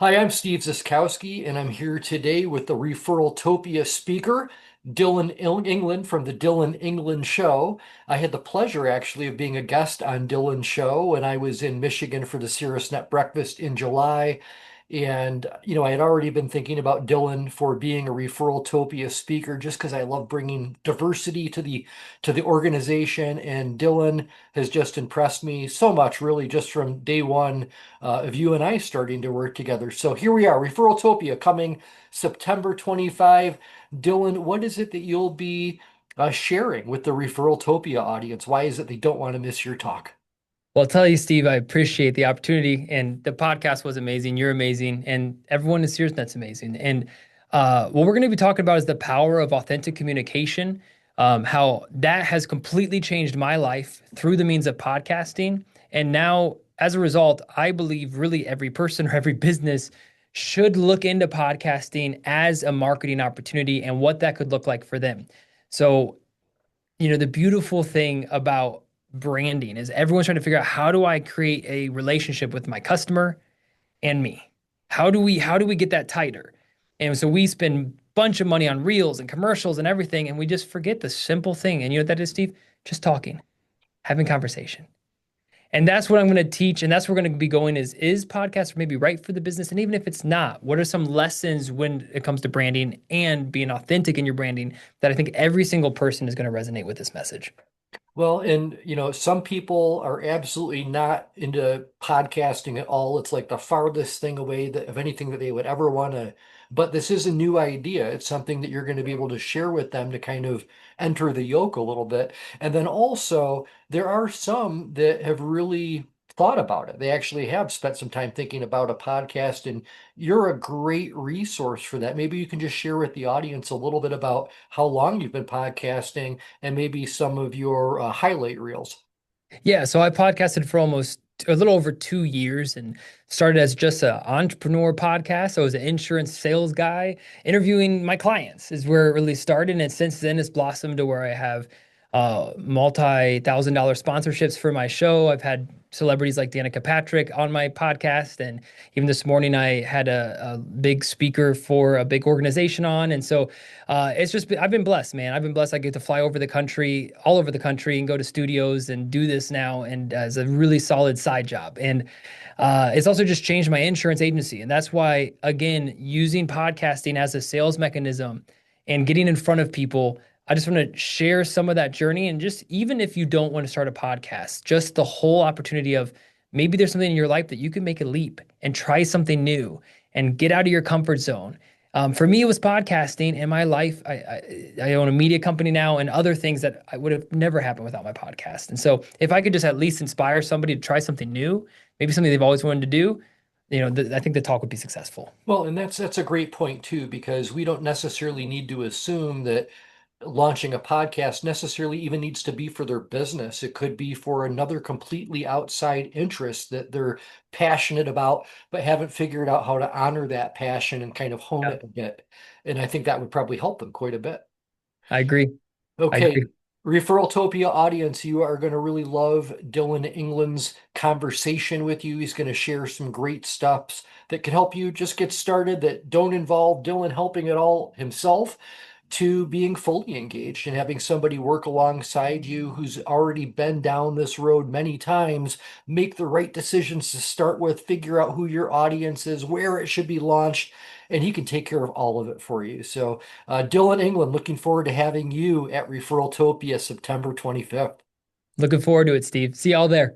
Hi, I'm Steve Zyskowski, and I'm here today with the ReferralTopia speaker, Dillon England from the Dillon England Show. I had the pleasure actually of being a guest on Dillon's show when I was in Michigan for the Caerusnet breakfast in July. And, I had already been thinking about Dillon for being a ReferralTopia speaker just because I love bringing diversity to the organization. And Dillon has just impressed me so much, really, just from day one of you and I starting to work together. So here we are, ReferralTopia coming September 25. Dillon, what is it that you'll be sharing with the ReferralTopia audience? Why is it they don't want to miss your talk? Well, I'll tell you, Steve, I appreciate the opportunity, and the podcast was amazing. You're amazing, and everyone in SearsNet's amazing. And what we're going to be talking about is the power of authentic communication, how that has completely changed my life through the means of podcasting. And now, as a result, I believe really every person or every business should look into podcasting as a marketing opportunity and what that could look like for them. So, the beautiful thing about branding is everyone's trying to figure out, how do I create a relationship with my customer and me? How do we get that tighter? And so we spend a bunch of money on reels and commercials and everything, and we just forget the simple thing. And you know what that is, Steve? Just talking, having conversation. And that's what I'm going to teach, and that's where we're going to be going is podcast maybe right for the business? And even if it's not, what are some lessons when it comes to branding and being authentic in your branding that I think every single person is going to resonate with this message? Well, and some people are absolutely not into podcasting at all. It's like the farthest thing away that of anything that they would ever want to. But this is a new idea. It's something that you're going to be able to share with them to kind of enter the yoke a little bit. And then also, there are some that have really thought about it. They actually have spent some time thinking about a podcast, and you're a great resource for that. Maybe you can just share with the audience a little bit about how long you've been podcasting and maybe some of your highlight reels. Yeah, so I podcasted for almost a little over 2 years and started as just an entrepreneur podcast. I was an insurance sales guy interviewing my clients is where it really started. And since then it's blossomed to where I have multi-thousand-dollar sponsorships for my show. I've had celebrities like Danica Patrick on my podcast. And even this morning I had a big speaker for a big organization on. And so I've been blessed, man. I've been blessed. I get to fly over the country, all over the country, and go to studios and do this now, and as a really solid side job. And it's also just changed my insurance agency, and that's why, again, using podcasting as a sales mechanism and getting in front of people. I just want to share some of that journey, and just even if you don't want to start a podcast, just the whole opportunity of maybe there's something in your life that you can make a leap and try something new and get out of your comfort zone. For me, it was podcasting. In my life, I own a media company now and other things that I would have never happened without my podcast. And so, if I could just at least inspire somebody to try something new, maybe something they've always wanted to do, I think the talk would be successful. Well, and that's a great point too, because we don't necessarily need to assume that launching a podcast necessarily even needs to be for their business. It could be for another completely outside interest that they're passionate about, but haven't figured out how to honor that passion and kind of hone Yeah, it a bit. And I think that would probably help them quite a bit. I agree. I Okay, agree. ReferralTopia audience, you are going to really love Dillon England's conversation with you. He's going to share some great stuff that can help you just get started that don't involve Dillon helping at all himself to being fully engaged and having somebody work alongside you who's already been down this road many times, make the right decisions to start with, figure out who your audience is, where it should be launched, and he can take care of all of it for you. So, Dillon England, looking forward to having you at ReferralTopia September 25th. Looking forward to it, Steve. See y'all there.